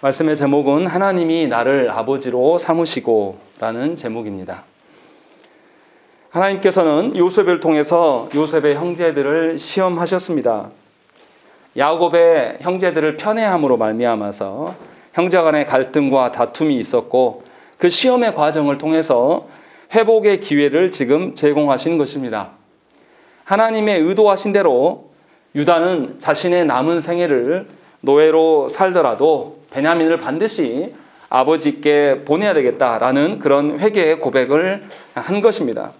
말씀의 제목은 하나님이 나를 아버지로 삼으시고 라는 제목입니다. 하나님께서는 요셉을 통해서 요셉의 형제들을 시험하셨습니다. 야곱의 형제들을 편애함으로 말미암아서 형제 간의 갈등과 다툼이 있었고 그 시험의 과정을 통해서 회복의 기회를 지금 제공하신 것입니다. 하나님의 의도하신 대로 유다는 자신의 남은 생애를 노예로 살더라도 베냐민을 반드시 아버지께 보내야 되겠다라는 그런 회개의 고백을 한 것입니다.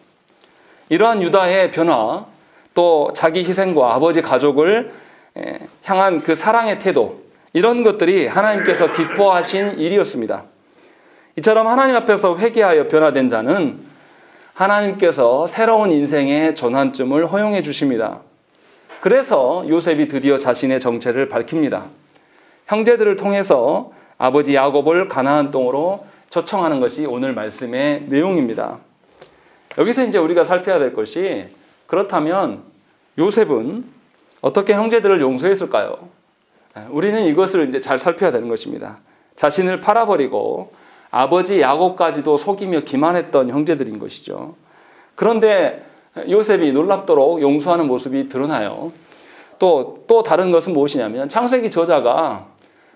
이러한 유다의 변화, 또 자기 희생과 아버지 가족을 향한 그 사랑의 태도, 이런 것들이 하나님께서 기뻐하신 일이었습니다. 이처럼 하나님 앞에서 회개하여 변화된 자는 하나님께서 새로운 인생의 전환점을 허용해 주십니다. 그래서 요셉이 드디어 자신의 정체를 밝힙니다. 형제들을 통해서 아버지 야곱을 가나안 땅으로 초청하는 것이 오늘 말씀의 내용입니다. 여기서 이제 우리가 살펴야 될 것이, 그렇다면 요셉은 어떻게 형제들을 용서했을까요? 우리는 이것을 이제 잘 살펴야 되는 것입니다. 자신을 팔아버리고 아버지 야곱까지도 속이며 기만했던 형제들인 것이죠. 그런데 요셉이 놀랍도록 용서하는 모습이 드러나요. 또 다른 것은 무엇이냐면, 창세기 저자가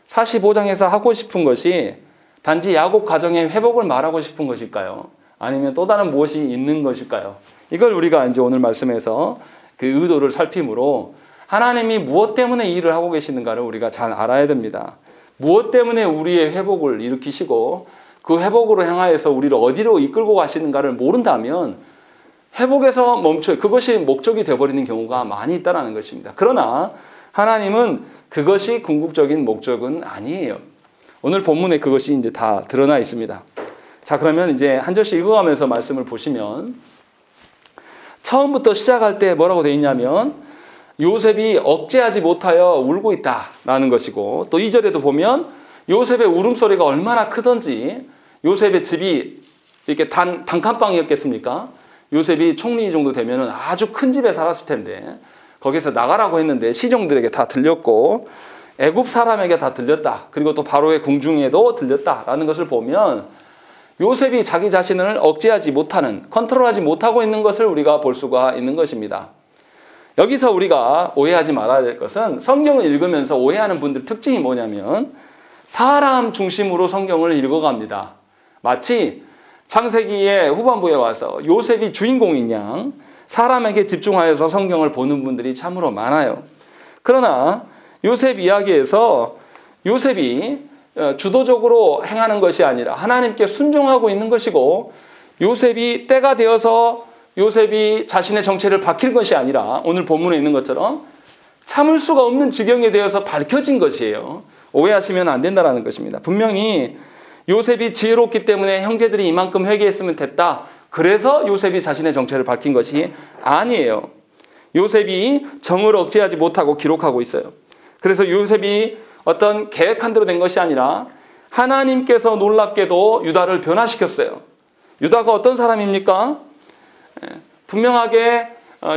45장에서 하고 싶은 것이 단지 야곱 가정의 회복을 말하고 싶은 것일까요? 아니면 또 다른 무엇이 있는 것일까요? 이걸 우리가 이제 오늘 말씀에서 그 의도를 살핌으로 하나님이 무엇 때문에 이 일을 하고 계시는가를 우리가 잘 알아야 됩니다. 무엇 때문에 우리의 회복을 일으키시고 그 회복으로 향하여서 우리를 어디로 이끌고 가시는가를 모른다면 회복에서 그것이 목적이 되어버리는 경우가 많이 있다는 것입니다. 그러나 하나님은 그것이 궁극적인 목적은 아니에요. 오늘 본문에 그것이 이제 다 드러나 있습니다. 자, 그러면 이제 한 절씩 읽어가면서 말씀을 보시면, 처음부터 시작할 때 뭐라고 되어 있냐면, 요셉이 억제하지 못하여 울고 있다라는 것이고, 또 2절에도 보면 요셉의 울음소리가 얼마나 크던지, 요셉의 집이 이렇게 단칸방이었겠습니까? 요셉이 총리 정도 되면 아주 큰 집에 살았을 텐데 거기서 나가라고 했는데 시종들에게 다 들렸고 애굽 사람에게 다 들렸다. 그리고 또 바로의 궁중에도 들렸다라는 것을 보면 요셉이 자기 자신을 억제하지 못하는, 컨트롤하지 못하고 있는 것을 우리가 볼 수가 있는 것입니다. 여기서 우리가 오해하지 말아야 될 것은, 성경을 읽으면서 오해하는 분들 특징이 뭐냐면 사람 중심으로 성경을 읽어갑니다. 마치 창세기의 후반부에 와서 요셉이 주인공인 양 사람에게 집중하여서 성경을 보는 분들이 참으로 많아요. 그러나 요셉 이야기에서 요셉이 주도적으로 행하는 것이 아니라 하나님께 순종하고 있는 것이고, 요셉이 때가 되어서 요셉이 자신의 정체를 밝힐 것이 아니라 오늘 본문에 있는 것처럼 참을 수가 없는 지경에 대해서 밝혀진 것이에요. 오해하시면 안 된다는 것입니다. 분명히 요셉이 지혜롭기 때문에 형제들이 이만큼 회개했으면 됐다, 그래서 요셉이 자신의 정체를 밝힌 것이 아니에요. 요셉이 정을 억제하지 못하고 기록하고 있어요. 그래서 요셉이 어떤 계획한 대로 된 것이 아니라 하나님께서 놀랍게도 유다를 변화시켰어요. 유다가 어떤 사람입니까? 분명하게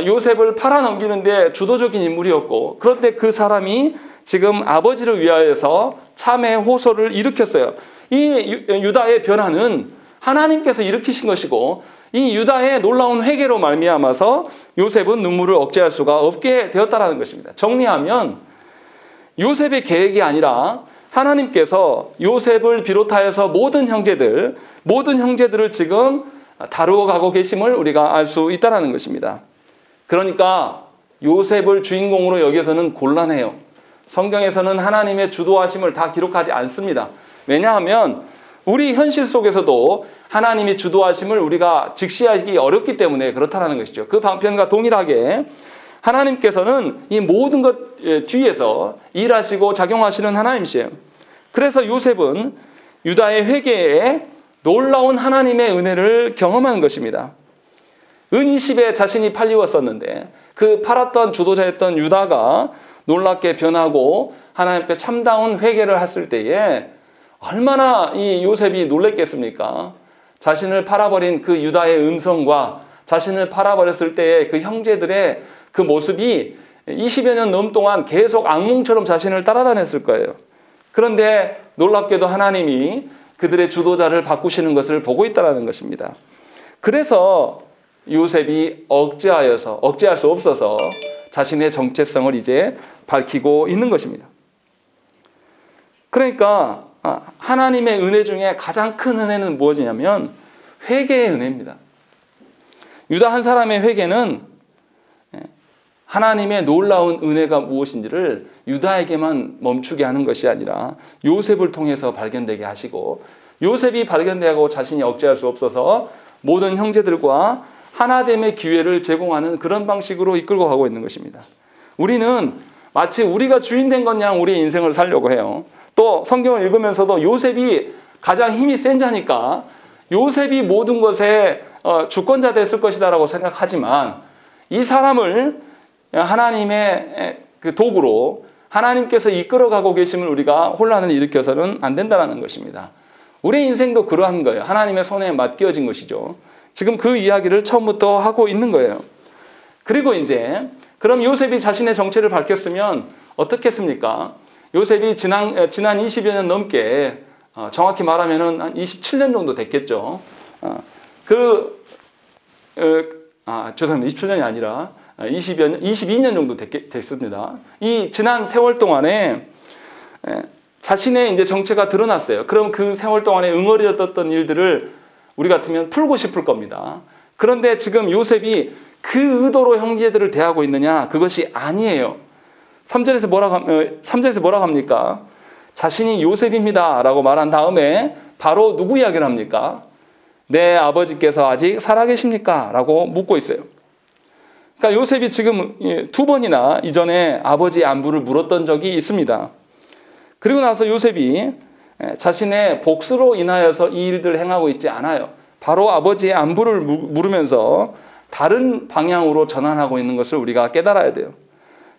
요셉을 팔아넘기는데 주도적인 인물이었고, 그런데 그 사람이 지금 아버지를 위하여서 참회 호소를 일으켰어요. 이 유다의 변화는 하나님께서 일으키신 것이고, 이 유다의 놀라운 회개로 말미암아서 요셉은 눈물을 억제할 수가 없게 되었다는 것입니다. 정리하면 요셉의 계획이 아니라 하나님께서 요셉을 비롯하여서 모든 형제들을 지금 다루어 가고 계심을 우리가 알 수 있다는 것입니다. 그러니까 요셉을 주인공으로 여기서는 곤란해요. 성경에서는 하나님의 주도하심을 다 기록하지 않습니다. 왜냐하면 우리 현실 속에서도 하나님의 주도하심을 우리가 직시하기 어렵기 때문에 그렇다는 것이죠. 그 방편과 동일하게 하나님께서는 이 모든 것 뒤에서 일하시고 작용하시는 하나님이세요. 그래서 요셉은 유다의 회개에 놀라운 하나님의 은혜를 경험하는 것입니다. 은20에 자신이 팔리웠었는데 그 팔았던 주도자였던 유다가 놀랍게 변하고 하나님 앞에 참다운 회개를 했을 때에 얼마나 이 요셉이 놀랬겠습니까? 자신을 팔아버린 그 유다의 음성과 자신을 팔아버렸을 때의 그 형제들의 그 모습이 20여 년 넘 동안 계속 악몽처럼 자신을 따라다녔을 거예요. 그런데 놀랍게도 하나님이 그들의 주도자를 바꾸시는 것을 보고 있다는 것입니다. 그래서 요셉이 억제할 수 없어서 자신의 정체성을 이제 밝히고 있는 것입니다. 그러니까 하나님의 은혜 중에 가장 큰 은혜는 무엇이냐면 회개의 은혜입니다. 유다 한 사람의 회개는 하나님의 놀라운 은혜가 무엇인지를 유다에게만 멈추게 하는 것이 아니라 요셉을 통해서 발견되게 하시고, 요셉이 발견되고 자신이 억제할 수 없어서 모든 형제들과 하나됨의 기회를 제공하는 그런 방식으로 이끌고 가고 있는 것입니다. 우리는 마치 우리가 주인 된 것 양 우리의 인생을 살려고 해요. 또 성경을 읽으면서도 요셉이 가장 힘이 센 자니까 요셉이 모든 것에 주권자 됐을 것이다라고 생각하지만, 이 사람을 하나님의 그 도구로 하나님께서 이끌어가고 계심을 우리가 혼란을 일으켜서는 안 된다는 것입니다. 우리의 인생도 그러한 거예요. 하나님의 손에 맡겨진 것이죠. 지금 그 이야기를 처음부터 하고 있는 거예요. 그리고 이제 그럼 요셉이 자신의 정체를 밝혔으면 어떻겠습니까? 요셉이 지난 20여 년 넘게, 정확히 말하면 한 27년 정도 됐겠죠. 죄송합니다. 27년이 아니라 22년 정도 됐습니다. 이 지난 세월 동안에 자신의 이제 정체가 드러났어요. 그럼 그 세월 동안에 응어리였던 일들을 우리 같으면 풀고 싶을 겁니다. 그런데 지금 요셉이 그 의도로 형제들을 대하고 있느냐? 그것이 아니에요. 3절에서 뭐라고 합니까? 자신이 요셉입니다 라고 말한 다음에 바로 누구 이야기를 합니까? 내 아버지께서 아직 살아계십니까? 라고 묻고 있어요. 그러니까 요셉이 지금 2번이나 이전에 아버지의 안부를 물었던 적이 있습니다. 그리고 나서 요셉이 자신의 복수로 인하여서 이 일들을 행하고 있지 않아요. 바로 아버지의 안부를 물으면서 다른 방향으로 전환하고 있는 것을 우리가 깨달아야 돼요.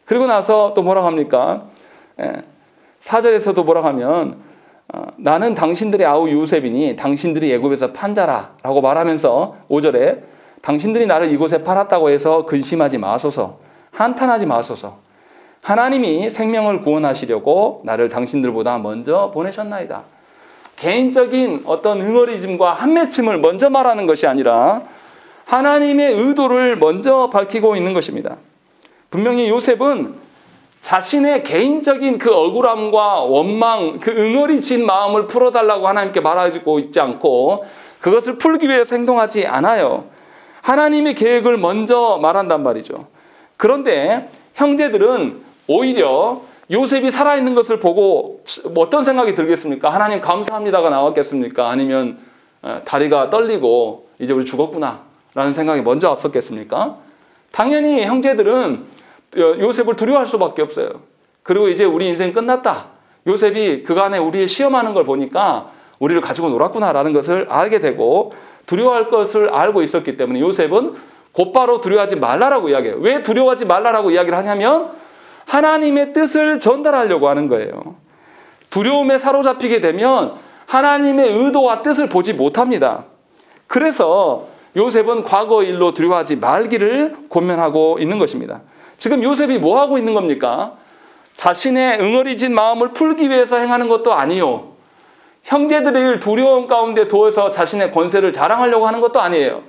그리고 나서 또 뭐라고 합니까? 4절에서도 뭐라고 하면 나는 당신들의 아우 요셉이니 당신들이 애굽에서 판자라 라고 말하면서 5절에 당신들이 나를 이곳에 팔았다고 해서 근심하지 마소서, 한탄하지 마소서. 하나님이 생명을 구원하시려고 나를 당신들보다 먼저 보내셨나이다. 개인적인 어떤 응어리즘과 한맺힘을 먼저 말하는 것이 아니라 하나님의 의도를 먼저 밝히고 있는 것입니다. 분명히 요셉은 자신의 개인적인 그 억울함과 원망, 그 응어리진 마음을 풀어달라고 하나님께 말하고 있지 않고 그것을 풀기 위해서 행동하지 않아요. 하나님의 계획을 먼저 말한단 말이죠. 그런데 형제들은 오히려 요셉이 살아있는 것을 보고 어떤 생각이 들겠습니까? 하나님 감사합니다가 나왔겠습니까? 아니면 다리가 떨리고 이제 우리 죽었구나 라는 생각이 먼저 앞섰겠습니까? 당연히 형제들은 요셉을 두려워할 수밖에 없어요. 그리고 이제 우리 인생 끝났다. 요셉이 그간에 우리의 시험하는 걸 보니까 우리를 가지고 놀았구나라는 것을 알게 되고 두려워할 것을 알고 있었기 때문에 요셉은 곧바로 두려워하지 말라라고 이야기해요. 왜 두려워하지 말라라고 이야기를 하냐면 하나님의 뜻을 전달하려고 하는 거예요. 두려움에 사로잡히게 되면 하나님의 의도와 뜻을 보지 못합니다. 그래서 요셉은 과거 일로 두려워하지 말기를 권면하고 있는 것입니다. 지금 요셉이 뭐 하고 있는 겁니까? 자신의 응어리진 마음을 풀기 위해서 행하는 것도 아니요. 형제들을 두려움 가운데 두어서 자신의 권세를 자랑하려고 하는 것도 아니에요.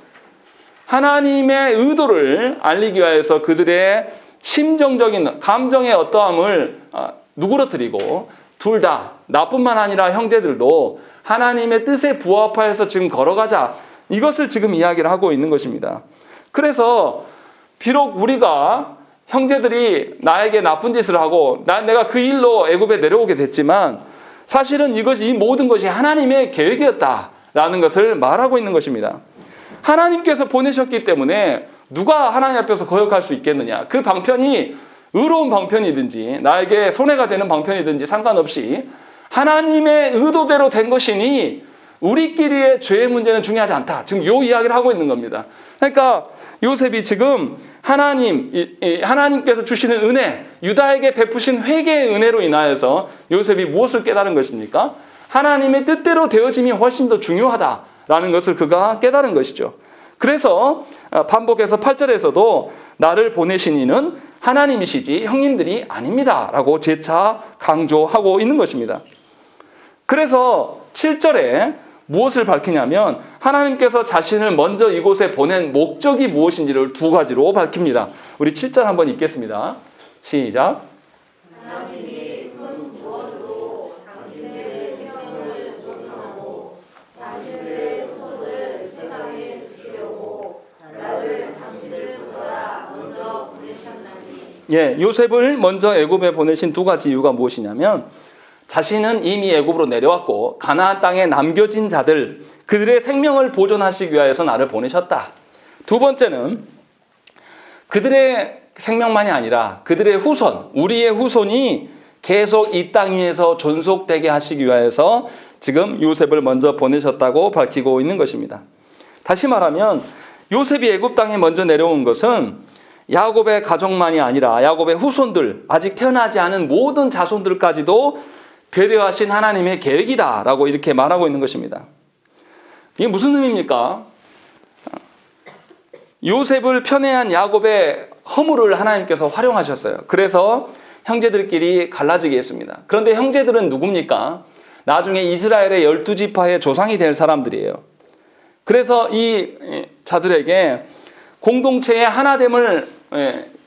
하나님의 의도를 알리기 위해서 그들의 심정적인 감정의 어떠함을 누그러뜨리고 둘 다 나뿐만 아니라 형제들도 하나님의 뜻에 부합하여서 지금 걸어가자. 이것을 지금 이야기를 하고 있는 것입니다. 그래서 비록 우리가 형제들이 나에게 나쁜 짓을 하고 내가 그 일로 애굽에 내려오게 됐지만 사실은 이 모든 것이 하나님의 계획이었다라는 것을 말하고 있는 것입니다. 하나님께서 보내셨기 때문에 누가 하나님 앞에서 거역할 수 있겠느냐. 그 방편이 의로운 방편이든지 나에게 손해가 되는 방편이든지 상관없이 하나님의 의도대로 된 것이니 우리끼리의 죄의 문제는 중요하지 않다. 지금 이 이야기를 하고 있는 겁니다. 그러니까 요셉이 지금 하나님께서 주시는 은혜, 유다에게 베푸신 회개의 은혜로 인하여서 요셉이 무엇을 깨달은 것입니까? 하나님의 뜻대로 되어짐이 훨씬 더 중요하다라는 것을 그가 깨달은 것이죠. 그래서 반복해서 8절에서도 나를 보내신 이는 하나님이시지 형님들이 아닙니다 라고 재차 강조하고 있는 것입니다. 그래서 7절에 무엇을 밝히냐면 하나님께서 자신을 먼저 이곳에 보낸 목적이 무엇인지를 두 가지로 밝힙니다. 우리 7절 한번 읽겠습니다. 시작. 하나님이 큰 무엇으로 당신의 생명을 보존하고 당신의 후손을 세상에 주시려고 나를 당신들보다 먼저 보내셨나니. 예, 요셉을 먼저 애굽에 보내신 두 가지 이유가 무엇이냐면 자신은 이미 애굽으로 내려왔고 가나안 땅에 남겨진 자들 그들의 생명을 보존하시기 위하여서 나를 보내셨다. 두 번째는 그들의 생명만이 아니라 그들의 후손, 우리의 후손이 계속 이 땅 위에서 존속되게 하시기 위하여서 지금 요셉을 먼저 보내셨다고 밝히고 있는 것입니다. 다시 말하면 요셉이 애굽 땅에 먼저 내려온 것은 야곱의 가족만이 아니라 야곱의 후손들, 아직 태어나지 않은 모든 자손들까지도 배려하신 하나님의 계획이다라고 이렇게 말하고 있는 것입니다. 이게 무슨 의미입니까? 요셉을 편애한 야곱의 허물을 하나님께서 활용하셨어요. 그래서 형제들끼리 갈라지게 했습니다. 그런데 형제들은 누굽니까? 나중에 이스라엘의 12지파의 조상이 될 사람들이에요. 그래서 이 자들에게 공동체의 하나됨을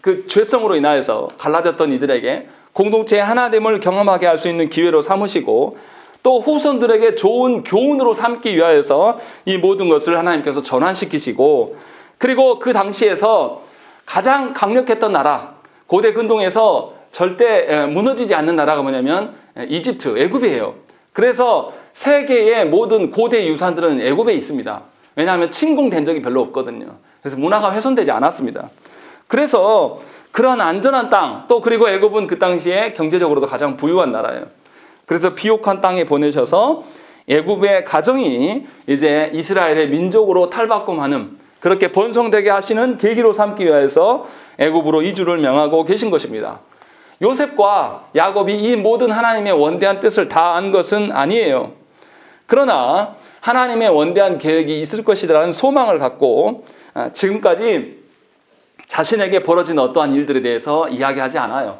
그 죄성으로 인하여서 갈라졌던 이들에게 공동체의 하나됨을 경험하게 할 수 있는 기회로 삼으시고 또 후손들에게 좋은 교훈으로 삼기 위하여서 이 모든 것을 하나님께서 전환시키시고 그리고 그 당시에서 가장 강력했던 나라 고대 근동에서 절대 무너지지 않는 나라가 뭐냐면 이집트, 애굽이에요. 그래서 세계의 모든 고대 유산들은 애굽에 있습니다. 왜냐하면 침공된 적이 별로 없거든요. 그래서 문화가 훼손되지 않았습니다. 그래서 그런 안전한 땅, 또 그리고 애굽은 그 당시에 경제적으로도 가장 부유한 나라예요. 그래서 비옥한 땅에 보내셔서 애굽의 가정이 이제 이스라엘의 민족으로 탈바꿈하는 그렇게 번성되게 하시는 계기로 삼기 위해서 애굽으로 이주를 명하고 계신 것입니다. 요셉과 야곱이 이 모든 하나님의 원대한 뜻을 다 안 것은 아니에요. 그러나 하나님의 원대한 계획이 있을 것이라는 소망을 갖고 지금까지 자신에게 벌어진 어떠한 일들에 대해서 이야기하지 않아요.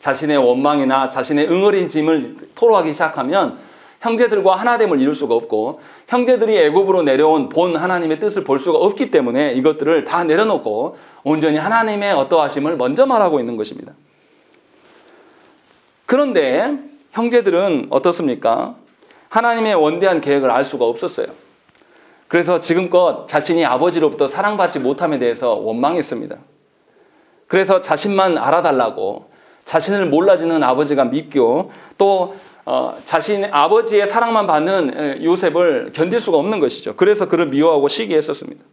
자신의 원망이나 자신의 응어린 짐을 토로하기 시작하면 형제들과 하나됨을 이룰 수가 없고 형제들이 애굽으로 내려온 본 하나님의 뜻을 볼 수가 없기 때문에 이것들을 다 내려놓고 온전히 하나님의 어떠하심을 먼저 말하고 있는 것입니다. 그런데 형제들은 어떻습니까? 하나님의 원대한 계획을 알 수가 없었어요. 그래서 지금껏 자신이 아버지로부터 사랑받지 못함에 대해서 원망했습니다. 그래서 자신만 알아달라고 자신을 몰라주는 아버지가 밉고 또 자신 아버지의 사랑만 받는 요셉을 견딜 수가 없는 것이죠. 그래서 그를 미워하고 시기했었습니다.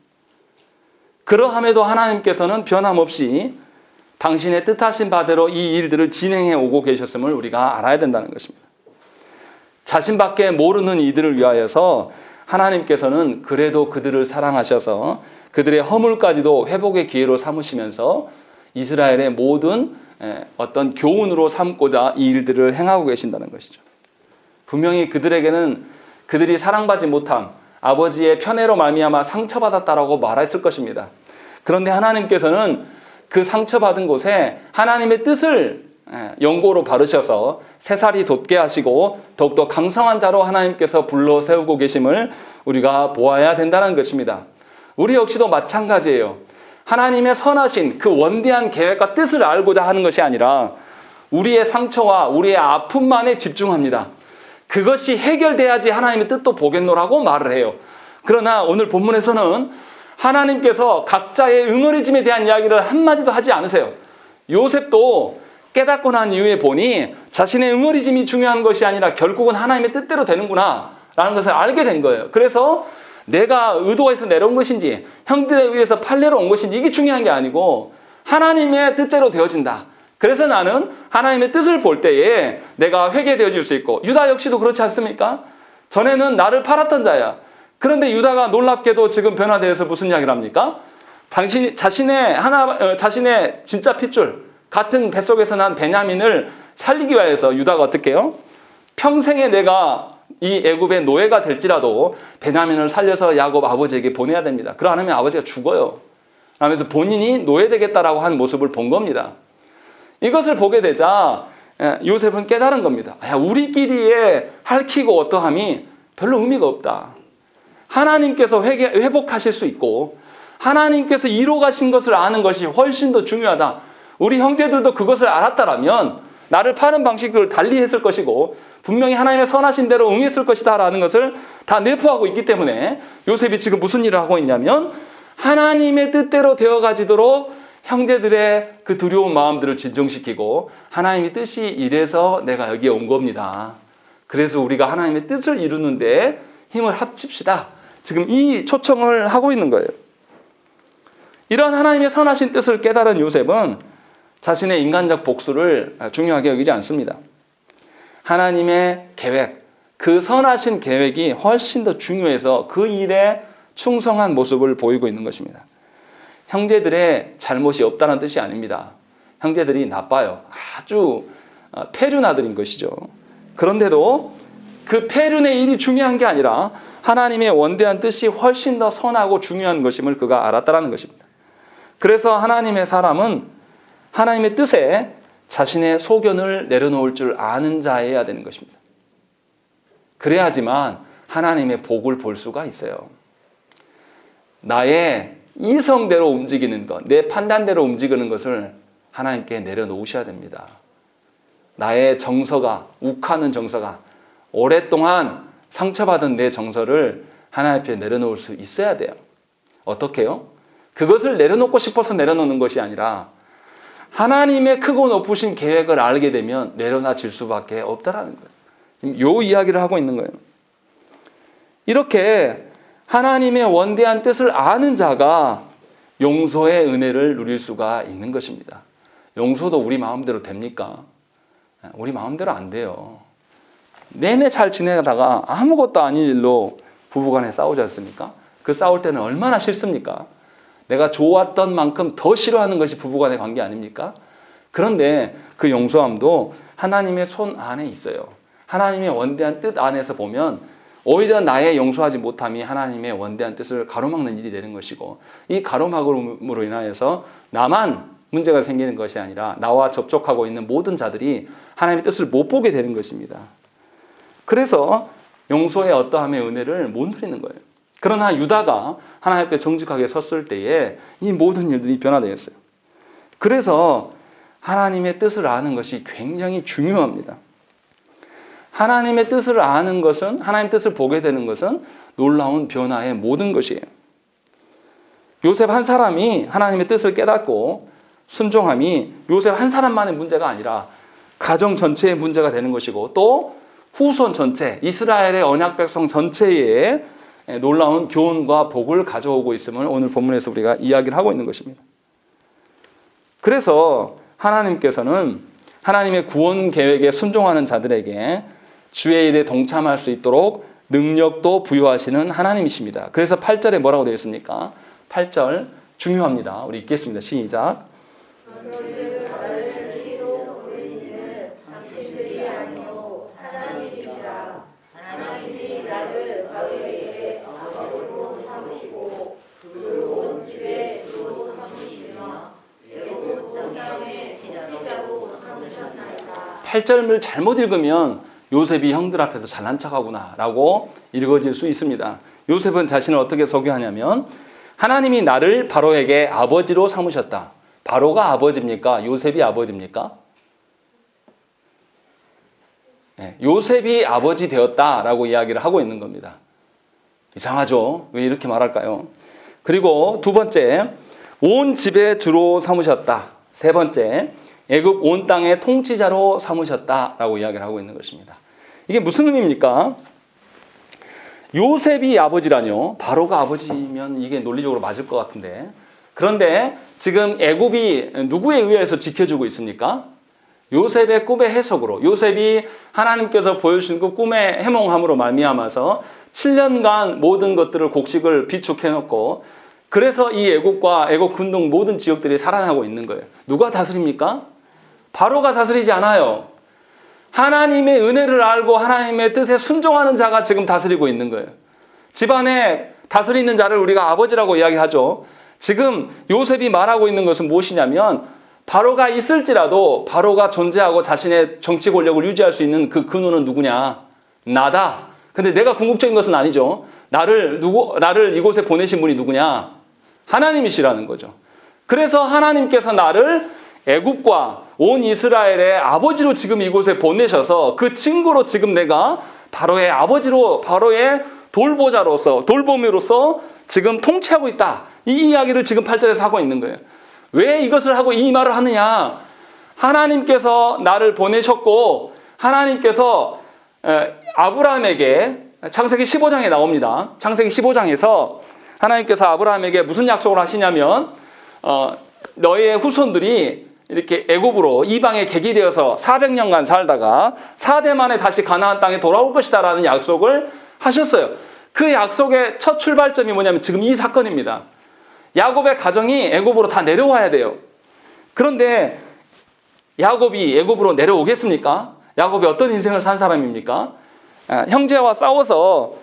그러함에도 하나님께서는 변함없이 당신의 뜻하신 바대로 이 일들을 진행해 오고 계셨음을 우리가 알아야 된다는 것입니다. 자신밖에 모르는 이들을 위하여서 하나님께서는 그래도 그들을 사랑하셔서 그들의 허물까지도 회복의 기회로 삼으시면서 이스라엘의 모든 어떤 교훈으로 삼고자 이 일들을 행하고 계신다는 것이죠. 분명히 그들에게는 그들이 사랑받지 못함, 아버지의 편애로 말미암아 상처받았다라고 말했을 것입니다. 그런데 하나님께서는 그 상처받은 곳에 하나님의 뜻을 연고로 바르셔서 새살이 돋게 하시고 더욱더 강성한 자로 하나님께서 불러 세우고 계심을 우리가 보아야 된다는 것입니다. 우리 역시도 마찬가지예요. 하나님의 선하신 그 원대한 계획과 뜻을 알고자 하는 것이 아니라 우리의 상처와 우리의 아픔만에 집중합니다. 그것이 해결돼야지 하나님의 뜻도 보겠노라고 말을 해요. 그러나 오늘 본문에서는 하나님께서 각자의 응어리짐에 대한 이야기를 한마디도 하지 않으세요. 요셉도 깨닫고 난 이후에 보니 자신의 응어리짐이 중요한 것이 아니라 결국은 하나님의 뜻대로 되는구나 라는 것을 알게 된 거예요. 그래서 내가 의도해서 내려온 것인지 형들에 의해서 판례로 온 것인지 이게 중요한 게 아니고 하나님의 뜻대로 되어진다. 그래서 나는 하나님의 뜻을 볼 때에 내가 회개되어질 수 있고 유다 역시도 그렇지 않습니까? 전에는 나를 팔았던 자야. 그런데 유다가 놀랍게도 지금 변화되어서 무슨 이야기를 합니까? 자신의 진짜 핏줄 같은 뱃속에서 난 베냐민을 살리기 위해서 유다가 어떻게 해요? 평생에 내가 이 애굽의 노예가 될지라도 베냐민을 살려서 야곱 아버지에게 보내야 됩니다. 그러면 아버지가 죽어요. 그러면서 본인이 노예되겠다라고 한 모습을 본 겁니다. 이것을 보게 되자 요셉은 깨달은 겁니다. 야, 우리끼리의 핥히고 어떠함이 별로 의미가 없다. 하나님께서 회복하실 수 있고 하나님께서 이루어가신 것을 아는 것이 훨씬 더 중요하다. 우리 형제들도 그것을 알았다라면 나를 파는 방식을 달리 했을 것이고 분명히 하나님의 선하신 대로 응했을 것이다 라는 것을 다 내포하고 있기 때문에 요셉이 지금 무슨 일을 하고 있냐면 하나님의 뜻대로 되어가지도록 형제들의 그 두려운 마음들을 진정시키고 하나님의 뜻이 이래서 내가 여기에 온 겁니다. 그래서 우리가 하나님의 뜻을 이루는데 힘을 합칩시다. 지금 이 초청을 하고 있는 거예요. 이런 하나님의 선하신 뜻을 깨달은 요셉은 자신의 인간적 복수를 중요하게 여기지 않습니다. 하나님의 계획, 그 선하신 계획이 훨씬 더 중요해서 그 일에 충성한 모습을 보이고 있는 것입니다. 형제들의 잘못이 없다는 뜻이 아닙니다. 형제들이 나빠요. 아주 폐륜아들인 것이죠. 그런데도 그 폐륜의 일이 중요한 게 아니라 하나님의 원대한 뜻이 훨씬 더 선하고 중요한 것임을 그가 알았다는 것입니다. 그래서 하나님의 사람은 하나님의 뜻에 자신의 소견을 내려놓을 줄 아는 자여야 되는 것입니다. 그래야지만 하나님의 복을 볼 수가 있어요. 나의 이성대로 움직이는 것, 내 판단대로 움직이는 것을 하나님께 내려놓으셔야 됩니다. 나의 정서가, 욱하는 정서가, 오랫동안 상처받은 내 정서를 하나님 앞에 내려놓을 수 있어야 돼요. 어떻게요? 그것을 내려놓고 싶어서 내려놓는 것이 아니라 하나님의 크고 높으신 계획을 알게 되면 내려놔질 수밖에 없다라는 거예요. 지금 요 이야기를 하고 있는 거예요. 이렇게 하나님의 원대한 뜻을 아는 자가 용서의 은혜를 누릴 수가 있는 것입니다. 용서도 우리 마음대로 됩니까? 우리 마음대로 안 돼요. 내내 잘 지내다가 아무것도 아닌 일로 부부간에 싸우지 않습니까? 그 싸울 때는 얼마나 싫습니까? 내가 좋았던 만큼 더 싫어하는 것이 부부간의 관계 아닙니까? 그런데 그 용서함도 하나님의 손 안에 있어요. 하나님의 원대한 뜻 안에서 보면 오히려 나의 용서하지 못함이 하나님의 원대한 뜻을 가로막는 일이 되는 것이고 이 가로막음으로 인하여서 나만 문제가 생기는 것이 아니라 나와 접촉하고 있는 모든 자들이 하나님의 뜻을 못 보게 되는 것입니다. 그래서 용서의 어떠함의 은혜를 못 누리는 거예요. 그러나 유다가 하나님 앞에 정직하게 섰을 때에 이 모든 일들이 변화되었어요. 그래서 하나님의 뜻을 아는 것이 굉장히 중요합니다. 하나님의 뜻을 아는 것은, 하나님의 뜻을 보게 되는 것은 놀라운 변화의 모든 것이에요. 요셉 한 사람이 하나님의 뜻을 깨닫고 순종함이 요셉 한 사람만의 문제가 아니라 가정 전체의 문제가 되는 것이고 또 후손 전체, 이스라엘의 언약 백성 전체에 놀라운 교훈과 복을 가져오고 있음을 오늘 본문에서 우리가 이야기를 하고 있는 것입니다. 그래서 하나님께서는 하나님의 구원 계획에 순종하는 자들에게 주의 일에 동참할 수 있도록 능력도 부여하시는 하나님이십니다. 그래서 8절에 뭐라고 되어 있습니까? 8절 중요합니다. 우리 읽겠습니다. 시작. 팔절을 잘못 읽으면 요셉이 형들 앞에서 잘난 척하구나 라고 읽어질 수 있습니다. 요셉은 자신을 어떻게 소개하냐면 하나님이 나를 바로에게 아버지로 삼으셨다. 바로가 아버지입니까? 요셉이 아버지입니까? 네, 요셉이 아버지 되었다라고 이야기를 하고 있는 겁니다. 이상하죠? 왜 이렇게 말할까요? 그리고 두 번째, 온 집의 주로 삼으셨다. 세 번째, 애굽 온 땅의 통치자로 삼으셨다라고 이야기를 하고 있는 것입니다. 이게 무슨 의미입니까? 요셉이 아버지라뇨? 바로가 아버지면 이게 논리적으로 맞을 것 같은데. 그런데 지금 애굽이 누구에 의해서 지켜주고 있습니까? 요셉의 꿈의 해석으로, 요셉이 하나님께서 보여주신 그 꿈의 해몽함으로 말미암아서 7년간 모든 것들을 곡식을 비축해놓고 그래서 이 애굽과 애굽 근동 모든 지역들이 살아나고 있는 거예요. 누가 다스립니까? 바로가 다스리지 않아요. 하나님의 은혜를 알고 하나님의 뜻에 순종하는 자가 지금 다스리고 있는 거예요. 집안에 다스리는 자를 우리가 아버지라고 이야기하죠. 지금 요셉이 말하고 있는 것은 무엇이냐면 바로가 있을지라도 바로가 존재하고 자신의 정치 권력을 유지할 수 있는 그 근원은 누구냐? 나다. 근데 내가 궁극적인 것은 아니죠. 나를 이곳에 보내신 분이 누구냐? 하나님이시라는 거죠. 그래서 하나님께서 나를 애굽과 온 이스라엘의 아버지로 지금 이곳에 보내셔서 그 증거로 지금 내가 바로의 아버지로, 바로의 돌보자로서, 돌보미로서 지금 통치하고 있다. 이 이야기를 지금 8절에서 하고 있는 거예요. 왜 이것을 하고 이 말을 하느냐? 하나님께서 나를 보내셨고 하나님께서 아브라함에게 창세기 15장에 나옵니다. 창세기 15장에서 하나님께서 아브라함에게 무슨 약속을 하시냐면 너의 후손들이 이렇게 애굽으로 이방에 객이되어서 400년간 살다가 4대 만에 다시 가나안 땅에 돌아올 것이다라는 약속을 하셨어요. 그 약속의 첫 출발점이 뭐냐면 지금 이 사건입니다. 야곱의 가정이 애굽으로 다 내려와야 돼요. 그런데 야곱이 애굽으로 내려오겠습니까? 야곱이 어떤 인생을 산 사람입니까? 형제와 싸워서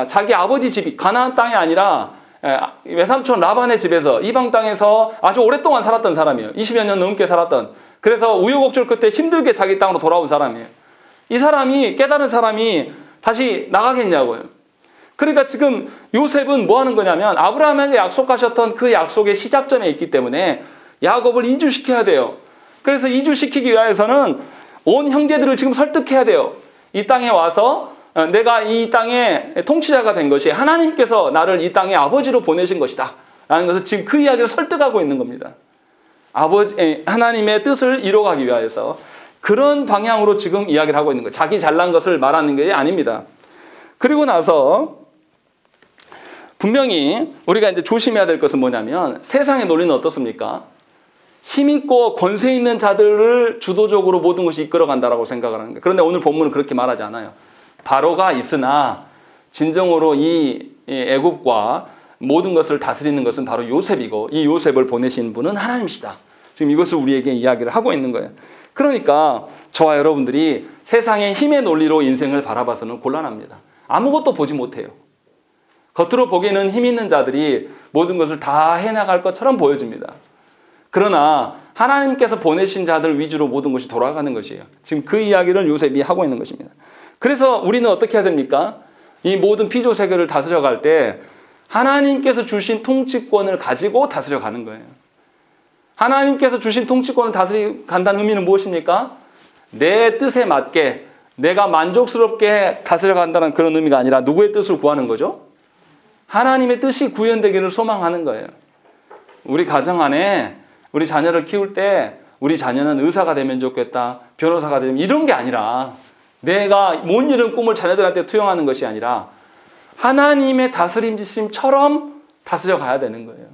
자기 아버지 집이 가나안 땅이 아니라 외삼촌 라반의 집에서 이방 땅에서 아주 오랫동안 살았던 사람이에요. 20여 년 넘게 살았던. 그래서 우여곡절 끝에 힘들게 자기 땅으로 돌아온 사람이에요. 이 사람이, 깨달은 사람이 다시 나가겠냐고요. 그러니까 지금 요셉은 뭐 하는 거냐면 아브라함에게 약속하셨던 그 약속의 시작점에 있기 때문에 야곱을 이주시켜야 돼요. 그래서 이주시키기 위해서는 온 형제들을 지금 설득해야 돼요. 이 땅에 와서 내가 이 땅의 통치자가 된 것이 하나님께서 나를 이 땅의 아버지로 보내신 것이다 라는 것을 지금 그 이야기를 설득하고 있는 겁니다. 하나님의 뜻을 이뤄가기 위해서 그런 방향으로 지금 이야기를 하고 있는 거예요. 자기 잘난 것을 말하는 게 아닙니다. 그리고 나서 분명히 우리가 이제 조심해야 될 것은 뭐냐면 세상의 논리는 어떻습니까? 힘있고 권세 있는 자들을 주도적으로 모든 것이 이끌어간다라고 생각을 하는 거예요. 그런데 오늘 본문은 그렇게 말하지 않아요. 바로가 있으나 진정으로 이 애굽과 모든 것을 다스리는 것은 바로 요셉이고 이 요셉을 보내신 분은 하나님이시다. 지금 이것을 우리에게 이야기를 하고 있는 거예요. 그러니까 저와 여러분들이 세상의 힘의 논리로 인생을 바라봐서는 곤란합니다. 아무것도 보지 못해요. 겉으로 보기에는 힘 있는 자들이 모든 것을 다 해나갈 것처럼 보여집니다. 그러나 하나님께서 보내신 자들 위주로 모든 것이 돌아가는 것이에요. 지금 그 이야기를 요셉이 하고 있는 것입니다. 그래서 우리는 어떻게 해야 됩니까? 이 모든 피조 세계를 다스려갈 때 하나님께서 주신 통치권을 가지고 다스려가는 거예요. 하나님께서 주신 통치권을 다스려간다는 의미는 무엇입니까? 내 뜻에 맞게 내가 만족스럽게 다스려간다는 그런 의미가 아니라 누구의 뜻을 구하는 거죠? 하나님의 뜻이 구현되기를 소망하는 거예요. 우리 가정 안에 우리 자녀를 키울 때 우리 자녀는 의사가 되면 좋겠다, 변호사가 되면 이런 게 아니라 내가 못 이룬 꿈을 자녀들한테 투영하는 것이 아니라 하나님의 다스림심처럼 다스려 가야 되는 거예요.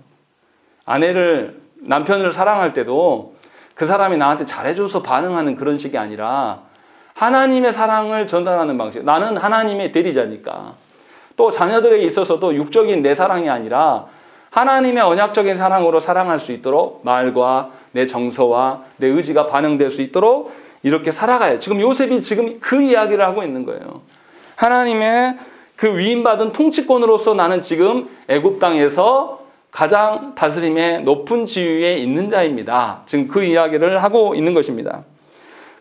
남편을 사랑할 때도 그 사람이 나한테 잘해줘서 반응하는 그런 식이 아니라 하나님의 사랑을 전달하는 방식. 나는 하나님의 대리자니까. 또 자녀들에게 있어서도 육적인 내 사랑이 아니라 하나님의 언약적인 사랑으로 사랑할 수 있도록 말과 내 정서와 내 의지가 반영될 수 있도록 이렇게 살아가요. 지금 요셉이 지금 그 이야기를 하고 있는 거예요. 하나님의 그 위임받은 통치권으로서 나는 지금 애굽 땅에서 가장 다스림의 높은 지위에 있는 자입니다. 지금 그 이야기를 하고 있는 것입니다.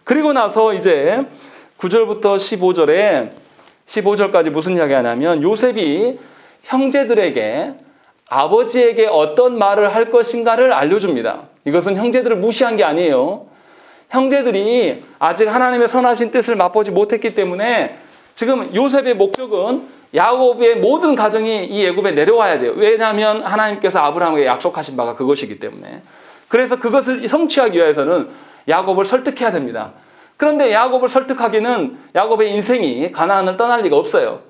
그리고 나서 이제 9절부터 15절까지 무슨 이야기가 하냐면 요셉이 형제들에게 아버지에게 어떤 말을 할 것인가를 알려줍니다. 이것은 형제들을 무시한 게 아니에요. 형제들이 아직 하나님의 선하신 뜻을 맛보지 못했기 때문에 지금 요셉의 목적은 야곱의 모든 가정이 이 애굽에 내려와야 돼요. 왜냐하면 하나님께서 아브라함에게 약속하신 바가 그것이기 때문에. 그래서 그것을 성취하기 위해서는 야곱을 설득해야 됩니다. 그런데 야곱을 설득하기는 야곱의 인생이 가나안을 떠날 리가 없어요.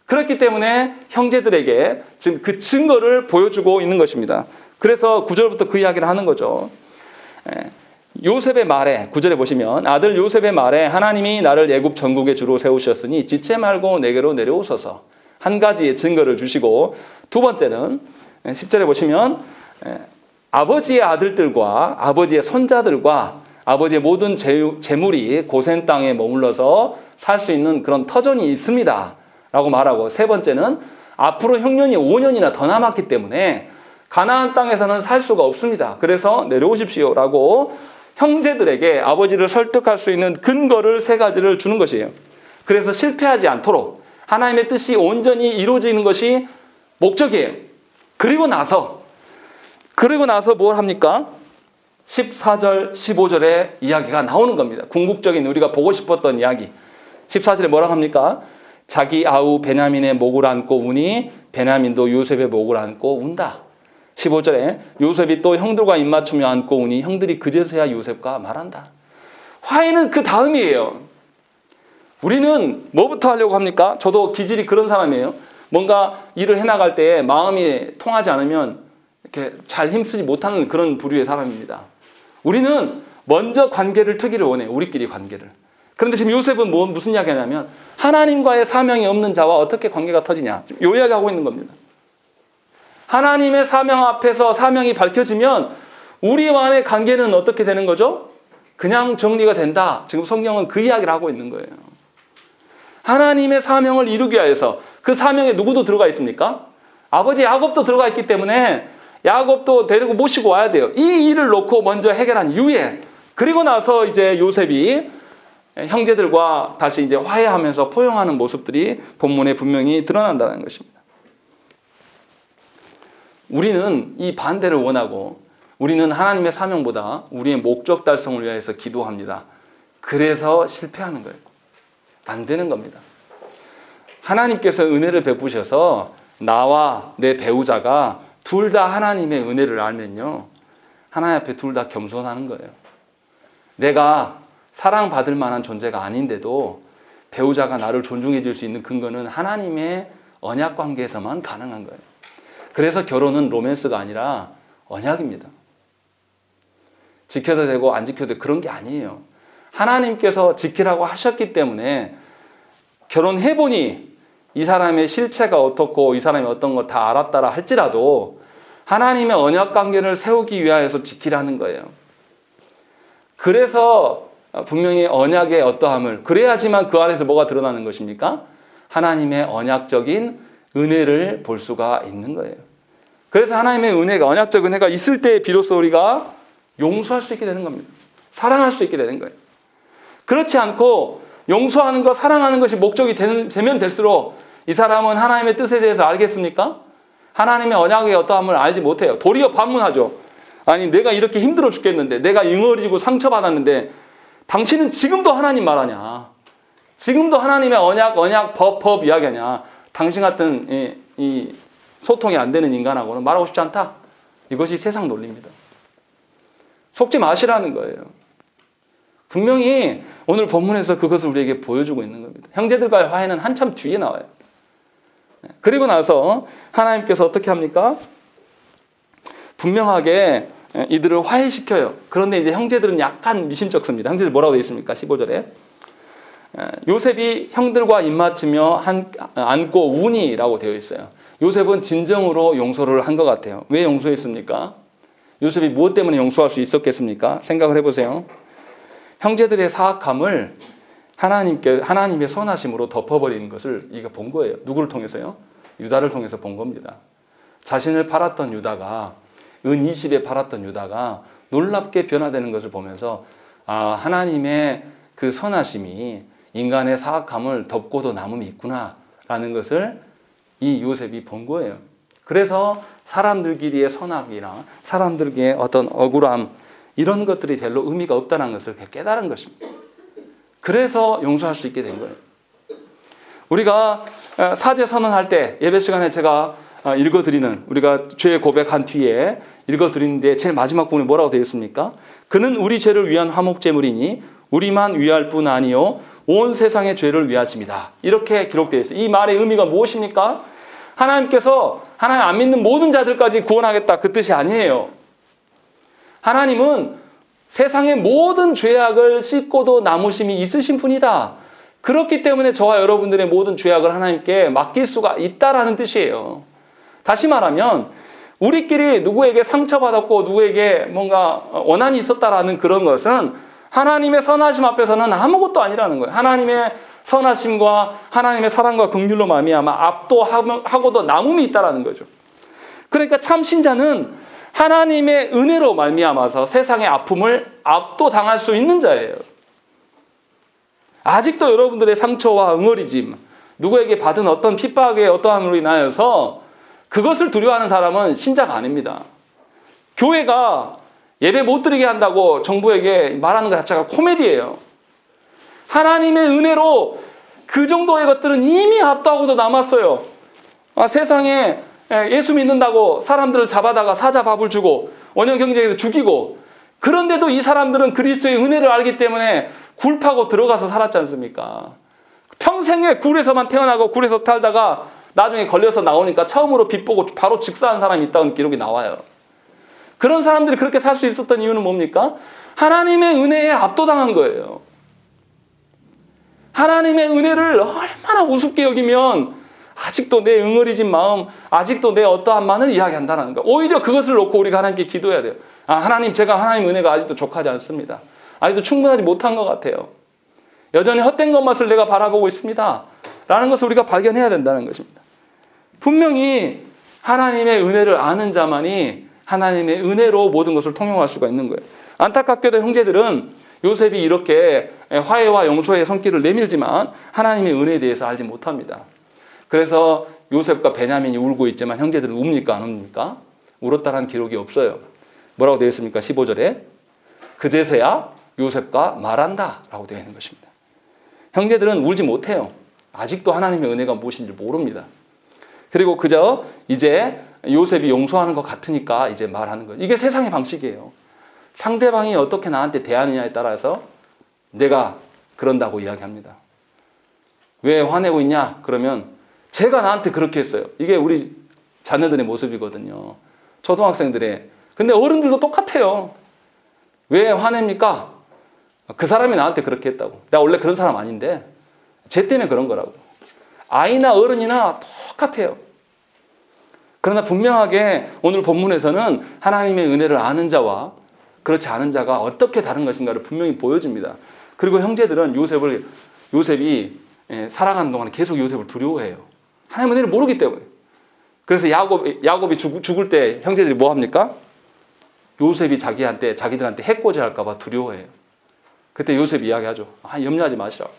그렇기 때문에 형제들에게 지금 그 증거를 보여주고 있는 것입니다. 그래서 9절부터 그 이야기를 하는 거죠. 요셉의 말에 9절에 보시면 아들 요셉의 말에 하나님이 나를 애굽 전국의 주로 세우셨으니 지체 말고 내게로 내려오소서. 한 가지의 증거를 주시고 두 번째는 10절에 보시면 아버지의 아들들과 아버지의 손자들과 아버지의 모든 재물이 고센 땅에 머물러서 살 수 있는 그런 터전이 있습니다 라고 말하고 세 번째는 앞으로 형년이 5년이나 더 남았기 때문에 가나안 땅에서는 살 수가 없습니다. 그래서 내려오십시오라고 형제들에게 아버지를 설득할 수 있는 근거를 세 가지를 주는 것이에요. 그래서 실패하지 않도록 하나님의 뜻이 온전히 이루어지는 것이 목적이에요. 그리고 나서 뭘 합니까? 14절, 15절의 이야기가 나오는 겁니다. 궁극적인 우리가 보고 싶었던 이야기. 14절에 뭐라고 합니까? 자기 아우 베냐민의 목을 안고 우니 베냐민도 요셉의 목을 안고 운다. 15절에 요셉이 또 형들과 입맞추며 안고 우니 형들이 그제서야 요셉과 말한다. 화해는 그 다음이에요. 우리는 뭐부터 하려고 합니까? 저도 기질이 그런 사람이에요. 뭔가 일을 해나갈 때 마음이 통하지 않으면 이렇게 잘 힘쓰지 못하는 그런 부류의 사람입니다. 우리는 먼저 관계를 트기를 원해요. 우리끼리 관계를. 그런데 지금 요셉은 무슨 이야기 하냐면 하나님과의 사명이 없는 자와 어떻게 관계가 터지냐. 요 이야기 하고 있는 겁니다. 하나님의 사명 앞에서 사명이 밝혀지면 우리와의 관계는 어떻게 되는 거죠? 그냥 정리가 된다. 지금 성경은 그 이야기를 하고 있는 거예요. 하나님의 사명을 이루기 위해서 그 사명에 누구도 들어가 있습니까? 아버지 야곱도 들어가 있기 때문에 야곱도 데리고 모시고 와야 돼요. 이 일을 놓고 먼저 해결한 이후에 그리고 나서 이제 요셉이 형제들과 다시 이제 화해하면서 포용하는 모습들이 본문에 분명히 드러난다는 것입니다. 우리는 이 반대를 원하고 우리는 하나님의 사명보다 우리의 목적 달성을 위해서 기도합니다. 그래서 실패하는 거예요. 안 되는 겁니다. 하나님께서 은혜를 베푸셔서 나와 내 배우자가 둘 다 하나님의 은혜를 알면요. 하나님 앞에 둘 다 겸손하는 거예요. 내가 사랑받을 만한 존재가 아닌데도 배우자가 나를 존중해 줄 수 있는 근거는 하나님의 언약 관계에서만 가능한 거예요. 그래서 결혼은 로맨스가 아니라 언약입니다. 지켜도 되고 안 지켜도 되고 그런 게 아니에요. 하나님께서 지키라고 하셨기 때문에 결혼해보니 이 사람의 실체가 어떻고 이 사람이 어떤 거 다 알았다라 할지라도 하나님의 언약 관계를 세우기 위하여서 지키라는 거예요. 그래서 분명히 언약의 어떠함을 그래야지만 그 안에서 뭐가 드러나는 것입니까? 하나님의 언약적인 은혜를 볼 수가 있는 거예요. 그래서 하나님의 은혜가 언약적 은혜가 있을 때 비로소 우리가 용서할 수 있게 되는 겁니다. 사랑할 수 있게 되는 거예요. 그렇지 않고 용서하는 것, 사랑하는 것이 목적이 되면 될수록 이 사람은 하나님의 뜻에 대해서 알겠습니까? 하나님의 언약의 어떠함을 알지 못해요. 도리어 반문하죠. 아니 내가 이렇게 힘들어 죽겠는데 내가 응어리지고 상처받았는데 당신은 지금도 하나님 말하냐? 지금도 하나님의 언약, 법 이야기하냐? 당신 같은 이 소통이 안 되는 인간하고는 말하고 싶지 않다. 이것이 세상 논리입니다. 속지 마시라는 거예요. 분명히 오늘 본문에서 그것을 우리에게 보여주고 있는 겁니다. 형제들과의 화해는 한참 뒤에 나와요. 그리고 나서 하나님께서 어떻게 합니까? 분명하게 이들을 화해시켜요. 그런데 이제 형제들은 약간 미심쩍습니다. 형제들 뭐라고 되어 있습니까? 15절에 요셉이 형들과 입맞추며 안고 우니라고 되어 있어요. 요셉은 진정으로 용서를 한 것 같아요. 왜 용서했습니까? 요셉이 무엇 때문에 용서할 수 있었겠습니까? 생각을 해보세요. 형제들의 사악함을 하나님의 선하심으로 덮어버리는 것을 이가 본 거예요. 누구를 통해서요? 유다를 통해서 본 겁니다. 자신을 팔았던 유다가 은 20에 팔았던 유다가 놀랍게 변화되는 것을 보면서 하나님의 그 선하심이 인간의 사악함을 덮고도 남음이 있구나라는 것을 이 요셉이 본 거예요. 그래서 사람들끼리의 선악이나 사람들끼리의 어떤 억울함 이런 것들이 별로 의미가 없다는 것을 깨달은 것입니다. 그래서 용서할 수 있게 된 거예요. 우리가 사죄 선언할 때 예배 시간에 제가 읽어드리는 우리가 죄 고백한 뒤에 읽어드리는데 제일 마지막 부분에 뭐라고 되어 있습니까? 그는 우리 죄를 위한 화목제물이니 우리만 위할 뿐 아니요 온 세상의 죄를 위하십니다. 이렇게 기록되어 있어요. 이 말의 의미가 무엇입니까? 하나님께서 하나님 안 믿는 모든 자들까지 구원하겠다 그 뜻이 아니에요. 하나님은 세상의 모든 죄악을 씻고도 남으심이 있으신 분이다. 그렇기 때문에 저와 여러분들의 모든 죄악을 하나님께 맡길 수가 있다라는 뜻이에요. 다시 말하면 우리끼리 누구에게 상처받았고 누구에게 뭔가 원한이 있었다라는 그런 것은 하나님의 선하심 앞에서는 아무것도 아니라는 거예요. 하나님의 선하심과 하나님의 사랑과 긍휼로 말미암아 압도하고도 남음이 있다라는 거죠. 그러니까 참 신자는 하나님의 은혜로 말미암아서 세상의 아픔을 압도당할 수 있는 자예요. 아직도 여러분들의 상처와 응어리짐, 누구에게 받은 어떤 핍박의 어떠함으로 인하여서 그것을 두려워하는 사람은 신자가 아닙니다. 교회가 예배 못 드리게 한다고 정부에게 말하는 것 자체가 코미디예요. 하나님의 은혜로 그 정도의 것들은 이미 압도하고도 남았어요. 세상에 예수 믿는다고 사람들을 잡아다가 사자밥을 주고 원형 경쟁에서 죽이고, 그런데도 이 사람들은 그리스도의 은혜를 알기 때문에 굴 파고 들어가서 살았지 않습니까? 평생에 굴에서만 태어나고 굴에서 살다가 나중에 걸려서 나오니까 처음으로 빛 보고 바로 즉사한 사람이 있다는 기록이 나와요. 그런 사람들이 그렇게 살 수 있었던 이유는 뭡니까? 하나님의 은혜에 압도당한 거예요. 하나님의 은혜를 얼마나 우습게 여기면 아직도 내 응어리진 마음, 아직도 내 어떠한만을 이야기한다는 거예요. 오히려 그것을 놓고 우리가 하나님께 기도해야 돼요. 하나님, 제가 하나님 은혜가 아직도 족하지 않습니다. 아직도 충분하지 못한 것 같아요. 여전히 헛된 것만을 내가 바라보고 있습니다. 라는 것을 우리가 발견해야 된다는 것입니다. 분명히 하나님의 은혜를 아는 자만이 하나님의 은혜로 모든 것을 통용할 수가 있는 거예요. 안타깝게도 형제들은 요셉이 이렇게 화해와 용서의 손길을 내밀지만 하나님의 은혜에 대해서 알지 못합니다. 그래서 요셉과 베냐민이 울고 있지만 형제들은 웁니까 안 웁니까? 울었다는 기록이 없어요. 뭐라고 되어 있습니까? 15절에 그제서야 요셉과 말한다 라고 되어 있는 것입니다. 형제들은 울지 못해요. 아직도 하나님의 은혜가 무엇인지 모릅니다. 그리고 그저 이제 요셉이 용서하는 것 같으니까 이제 말하는 거예요. 이게 세상의 방식이에요. 상대방이 어떻게 나한테 대하느냐에 따라서 내가 그런다고 이야기합니다. 왜 화내고 있냐? 그러면 제가 나한테 그렇게 했어요. 이게 우리 자녀들의 모습이거든요. 초등학생들의. 근데 어른들도 똑같아요. 왜 화냅니까? 그 사람이 나한테 그렇게 했다고. 나 원래 그런 사람 아닌데 쟤 때문에 그런 거라고. 아이나 어른이나 똑같아요. 그러나 분명하게 오늘 본문에서는 하나님의 은혜를 아는 자와 그렇지 않은 자가 어떻게 다른 것인가를 분명히 보여줍니다. 그리고 형제들은 요셉이 살아가는 동안에 계속 요셉을 두려워해요. 하나님의 은혜를 모르기 때문에. 그래서 야곱이 죽을 때 형제들이 뭐 합니까? 요셉이 자기들한테 해코지 할까 봐 두려워해요. 그때 요셉이 이야기하죠. 염려하지 마시라고.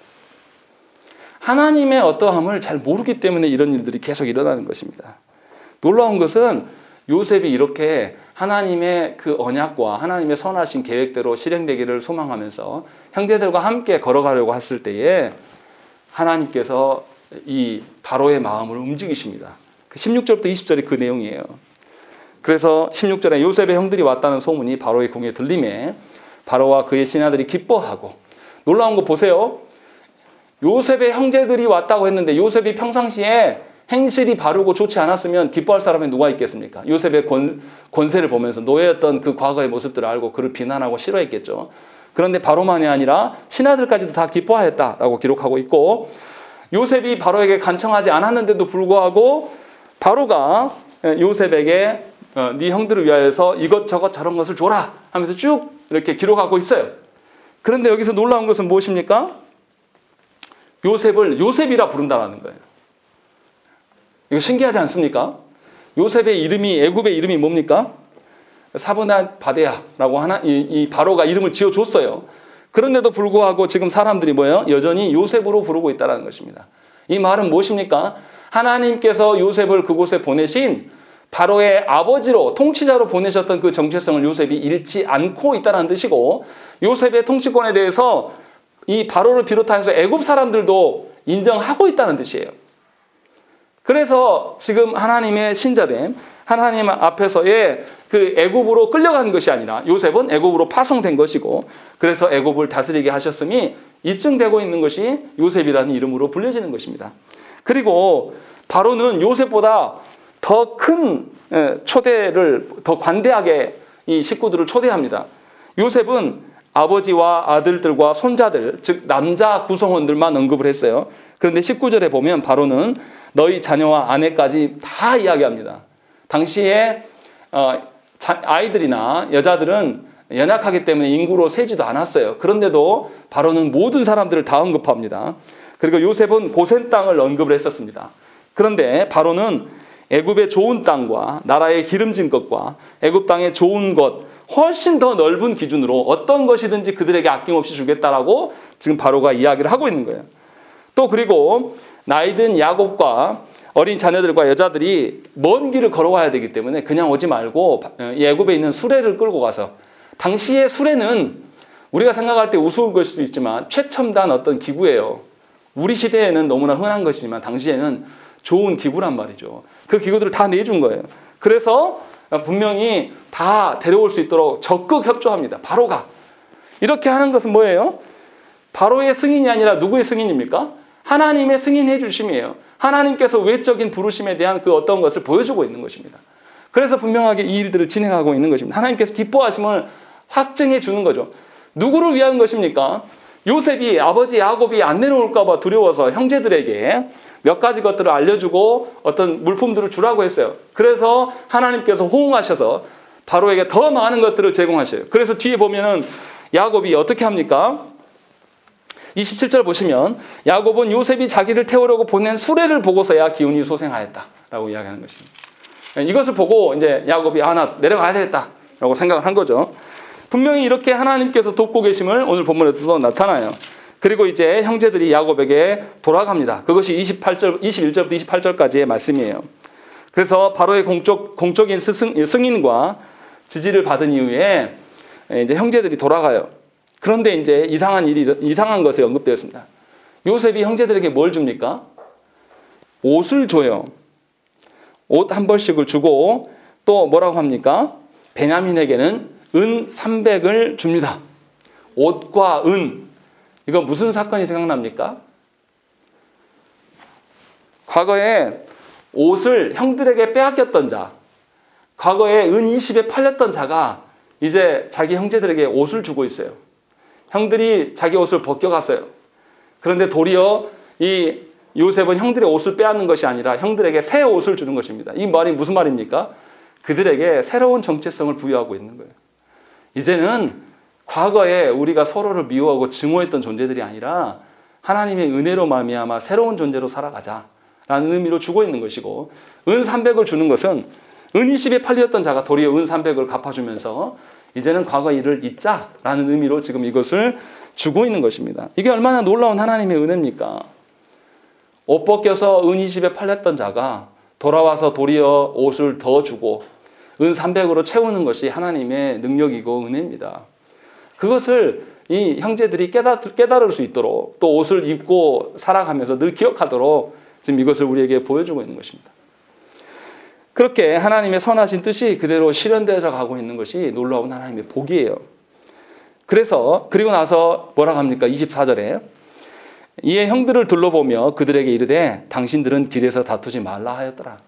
하나님의 어떠함을 잘 모르기 때문에 이런 일들이 계속 일어나는 것입니다. 놀라운 것은 요셉이 이렇게 하나님의 그 언약과 하나님의 선하신 계획대로 실행되기를 소망하면서 형제들과 함께 걸어가려고 했을 때에 하나님께서 이 바로의 마음을 움직이십니다. 16절부터 20절이 그 내용이에요. 그래서 16절에 요셉의 형들이 왔다는 소문이 바로의 궁에 들림에 바로와 그의 신하들이 기뻐하고, 놀라운 거 보세요. 요셉의 형제들이 왔다고 했는데 요셉이 평상시에 행실이 바르고 좋지 않았으면 기뻐할 사람이 누가 있겠습니까? 요셉의 권세를 보면서 노예였던 그 과거의 모습들을 알고 그를 비난하고 싫어했겠죠. 그런데 바로만이 아니라 신하들까지도 다 기뻐하였다라고 기록하고 있고, 요셉이 바로에게 간청하지 않았는데도 불구하고 바로가 요셉에게 네 형들을 위하여서 이것저것 저런 것을 줘라 하면서 쭉 이렇게 기록하고 있어요. 그런데 여기서 놀라운 것은 무엇입니까? 요셉을 요셉이라 부른다라는 거예요. 이거 신기하지 않습니까? 요셉의 이름이, 애굽의 이름이 뭡니까? 사브낫 바데야라고 이 바로가 이름을 지어줬어요. 그런데도 불구하고 지금 사람들이 뭐예요? 여전히 요셉으로 부르고 있다는 것입니다. 이 말은 무엇입니까? 하나님께서 요셉을 그곳에 보내신 바로의 아버지로, 통치자로 보내셨던 그 정체성을 요셉이 잃지 않고 있다는 뜻이고, 요셉의 통치권에 대해서 이 바로를 비롯해서 애굽 사람들도 인정하고 있다는 뜻이에요. 그래서 지금 하나님의 신자됨, 하나님 앞에서의 그 애굽으로 끌려간 것이 아니라 요셉은 애굽으로 파송된 것이고, 그래서 애굽을 다스리게 하셨음이 입증되고 있는 것이 요셉이라는 이름으로 불려지는 것입니다. 그리고 바로는 요셉보다 더 큰 초대를, 더 관대하게 이 식구들을 초대합니다. 요셉은 아버지와 아들들과 손자들, 즉 남자 구성원들만 언급을 했어요. 그런데 19절에 보면 바로는 너희 자녀와 아내까지 다 이야기합니다. 당시에 아이들이나 여자들은 연약하기 때문에 인구로 세지도 않았어요. 그런데도 바로는 모든 사람들을 다 언급합니다. 그리고 요셉은 고센 땅을 언급을 했었습니다. 그런데 바로는 애굽의 좋은 땅과 나라의 기름진 것과 애굽 땅의 좋은 것, 훨씬 더 넓은 기준으로 어떤 것이든지 그들에게 아낌없이 주겠다라고 지금 바로가 이야기를 하고 있는 거예요. 또 그리고 나이든 야곱과 어린 자녀들과 여자들이 먼 길을 걸어와야 되기 때문에 그냥 오지 말고 이 애굽에 있는 수레를 끌고 가서, 당시의 수레는 우리가 생각할 때 우스울 걸 수도 있지만 최첨단 어떤 기구예요. 우리 시대에는 너무나 흔한 것이지만 당시에는 좋은 기구란 말이죠. 그 기구들을 다 내준 거예요. 그래서 분명히 다 데려올 수 있도록 적극 협조합니다. 바로가. 이렇게 하는 것은 뭐예요? 바로의 승인이 아니라 누구의 승인입니까? 하나님의 승인해 주심이에요. 하나님께서 외적인 부르심에 대한 그 어떤 것을 보여주고 있는 것입니다. 그래서 분명하게 이 일들을 진행하고 있는 것입니다. 하나님께서 기뻐하심을 확증해 주는 거죠. 누구를 위한 것입니까? 요셉이 아버지 야곱이 안 내놓을까 봐 두려워서 형제들에게 몇 가지 것들을 알려주고 어떤 물품들을 주라고 했어요. 그래서 하나님께서 호응하셔서 바로에게 더 많은 것들을 제공하셔요. 그래서 뒤에 보면은 야곱이 어떻게 합니까? 27절 보시면 야곱은 요셉이 자기를 태우려고 보낸 수레를 보고서야 기운이 소생하였다라고 이야기하는 것입니다. 이것을 보고 이제 야곱이 나 내려가야 되겠다라고 생각을 한 거죠. 분명히 이렇게 하나님께서 돕고 계심을 오늘 본문에서도 나타나요. 그리고 이제 형제들이 야곱에게 돌아갑니다. 그것이 21절부터 28절까지의 말씀이에요. 그래서 바로의 공적인 승인과 지지를 받은 이후에 이제 형제들이 돌아가요. 그런데 이제 이상한 것이 언급되었습니다. 요셉이 형제들에게 뭘 줍니까? 옷을 줘요. 옷 한 벌씩을 주고 또 뭐라고 합니까? 베냐민에게는 은 300을 줍니다. 옷과 은. 이거 무슨 사건이 생각납니까? 과거에 옷을 형들에게 빼앗겼던 자, 과거에 은 20에 팔렸던 자가 이제 자기 형제들에게 옷을 주고 있어요. 형들이 자기 옷을 벗겨갔어요. 그런데 도리어 이 요셉은 형들의 옷을 빼앗는 것이 아니라 형들에게 새 옷을 주는 것입니다. 이 말이 무슨 말입니까? 그들에게 새로운 정체성을 부여하고 있는 거예요. 이제는 과거에 우리가 서로를 미워하고 증오했던 존재들이 아니라 하나님의 은혜로 말미암아 새로운 존재로 살아가자라는 의미로 주고 있는 것이고, 은 300을 주는 것은 은 20에 팔렸던 자가 도리어 은 300을 갚아주면서 이제는 과거 일을 잊자라는 의미로 지금 이것을 주고 있는 것입니다. 이게 얼마나 놀라운 하나님의 은혜입니까? 옷 벗겨서 은 20에 팔렸던 자가 돌아와서 도리어 옷을 더 주고 은 300으로 채우는 것이 하나님의 능력이고 은혜입니다. 그것을 이 형제들이 깨달을 수 있도록, 또 옷을 입고 살아가면서 늘 기억하도록 지금 이것을 우리에게 보여주고 있는 것입니다. 그렇게 하나님의 선하신 뜻이 그대로 실현되어져 가고 있는 것이 놀라운 하나님의 복이에요. 그래서 그리고 나서 뭐라고 합니까? 24절에 이에 형들을 둘러보며 그들에게 이르되 당신들은 길에서 다투지 말라 하였더라.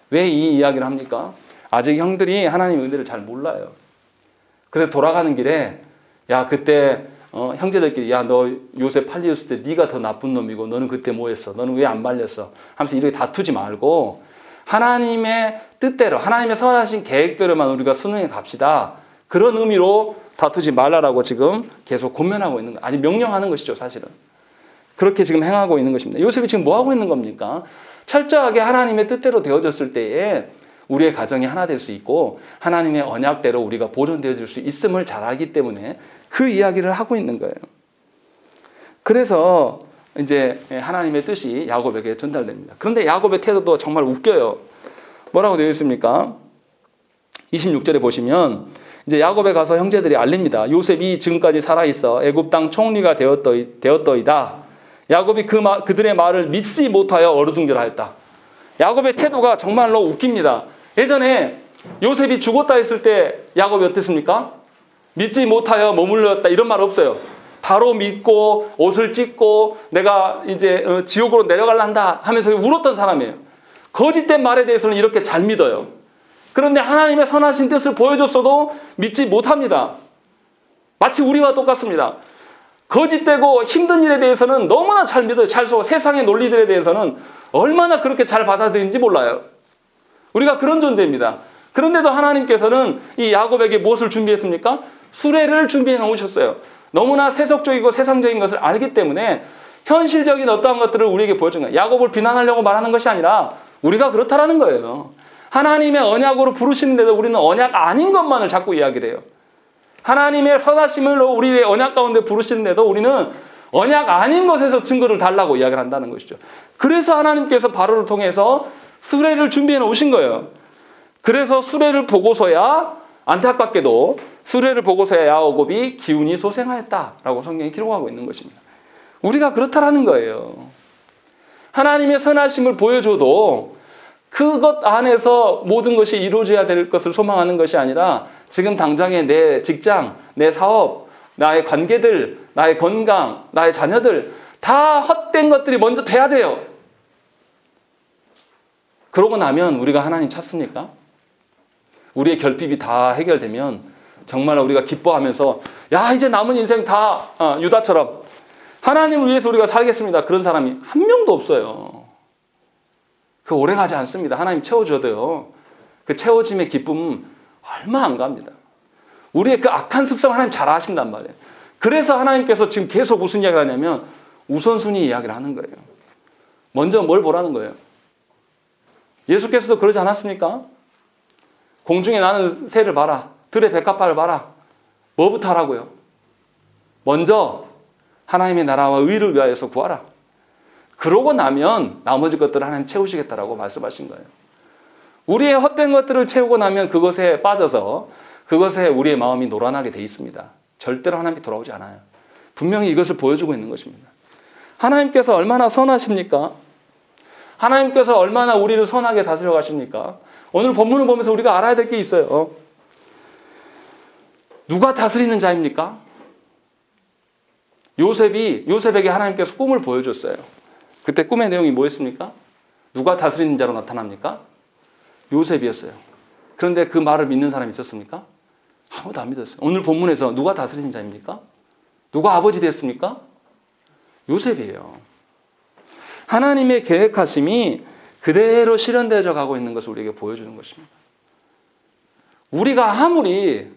왜 이 이야기를 합니까? 아직 형들이 하나님의 은혜를 잘 몰라요. 그래서 돌아가는 길에 야 그때 형제들끼리 야 너 요셉 팔렸을 때 네가 더 나쁜 놈이고 너는 그때 뭐 했어? 너는 왜 안 말렸어? 하면서 이렇게 다투지 말고 하나님의 뜻대로 하나님의 선하신 계획대로만 우리가 순응해 갑시다. 그런 의미로 다투지 말라라고 지금 계속 권면하고 있는 거예요. 아주 명령하는 것이죠, 사실은. 그렇게 지금 행하고 있는 것입니다. 요셉이 지금 뭐 하고 있는 겁니까? 철저하게 하나님의 뜻대로 되어졌을 때에 우리의 가정이 하나 될 수 있고 하나님의 언약대로 우리가 보존되어질 수 있음을 잘 알기 때문에 그 이야기를 하고 있는 거예요. 그래서 이제 하나님의 뜻이 야곱에게 전달됩니다. 그런데 야곱의 태도도 정말 웃겨요. 뭐라고 되어 있습니까? 26절에 보시면 이제 야곱에 가서 형제들이 알립니다. 요셉이 지금까지 살아있어 애굽 땅 총리가 되었더이다. 야곱이 그들의 말을 믿지 못하여 어루둥절하였다. 야곱의 태도가 정말로 웃깁니다. 예전에 요셉이 죽었다 했을 때 야곱이 어땠습니까? 믿지 못하여 머물렀다 이런 말 없어요. 바로 믿고 옷을 찢고 내가 이제 지옥으로 내려갈란다 하면서 울었던 사람이에요. 거짓된 말에 대해서는 이렇게 잘 믿어요. 그런데 하나님의 선하신 뜻을 보여줬어도 믿지 못합니다. 마치 우리와 똑같습니다. 거짓되고 힘든 일에 대해서는 너무나 잘 믿어요. 잘 속아. 세상의 논리들에 대해서는 얼마나 그렇게 잘 받아들이는지 몰라요. 우리가 그런 존재입니다. 그런데도 하나님께서는 이 야곱에게 무엇을 준비했습니까? 수레를 준비해 놓으셨어요. 너무나 세속적이고 세상적인 것을 알기 때문에 현실적인 어떠한 것들을 우리에게 보여준 거예요. 야곱을 비난하려고 말하는 것이 아니라 우리가 그렇다라는 거예요. 하나님의 언약으로 부르시는데도 우리는 언약 아닌 것만을 자꾸 이야기를 해요. 하나님의 선하심을 우리의 언약 가운데 부르시는데도 우리는 언약 아닌 것에서 증거를 달라고 이야기를 한다는 것이죠. 그래서 하나님께서 바로를 통해서 수레를 준비해 놓으신 거예요. 그래서 수레를 보고서야, 안타깝게도 수레를 보고서야 야고보이 기운이 소생하였다라고 성경이 기록하고 있는 것입니다. 우리가 그렇다라는 거예요. 하나님의 선하심을 보여줘도 그것 안에서 모든 것이 이루어져야 될 것을 소망하는 것이 아니라 지금 당장의 내 직장, 내 사업, 나의 관계들, 나의 건강, 나의 자녀들 다 헛된 것들이 먼저 돼야 돼요. 그러고 나면 우리가 하나님 찾습니까? 우리의 결핍이 다 해결되면 정말 우리가 기뻐하면서 야 이제 남은 인생 다 유다처럼 하나님을 위해서 우리가 살겠습니다. 그런 사람이 한 명도 없어요. 그 오래 가지 않습니다. 하나님 채워줘도요. 그 채워짐의 기쁨은 얼마 안 갑니다. 우리의 그 악한 습성 하나님 잘 아신단 말이에요. 그래서 하나님께서 지금 계속 무슨 이야기를 하냐면 우선순위 이야기를 하는 거예요. 먼저 뭘 보라는 거예요. 예수께서도 그러지 않았습니까? 공중에 나는 새를 봐라. 들의 백합화를 봐라. 뭐부터 하라고요? 먼저 하나님의 나라와 의를 위하여서 구하라. 그러고 나면 나머지 것들을 하나님 채우시겠다라고 말씀하신 거예요. 우리의 헛된 것들을 채우고 나면 그것에 빠져서 그것에 우리의 마음이 노란하게 돼 있습니다. 절대로 하나님께 돌아오지 않아요. 분명히 이것을 보여주고 있는 것입니다. 하나님께서 얼마나 선하십니까? 하나님께서 얼마나 우리를 선하게 다스려 가십니까? 오늘 본문을 보면서 우리가 알아야 될 게 있어요. 누가 다스리는 자입니까? 요셉에게 하나님께서 꿈을 보여줬어요. 그때 꿈의 내용이 뭐였습니까? 누가 다스리는 자로 나타납니까? 요셉이었어요. 그런데 그 말을 믿는 사람이 있었습니까? 아무도 안 믿었어요. 오늘 본문에서 누가 다스리는 자입니까? 누가 아버지 됐습니까? 요셉이에요. 하나님의 계획하심이 그대로 실현되어져 가고 있는 것을 우리에게 보여주는 것입니다. 우리가 아무리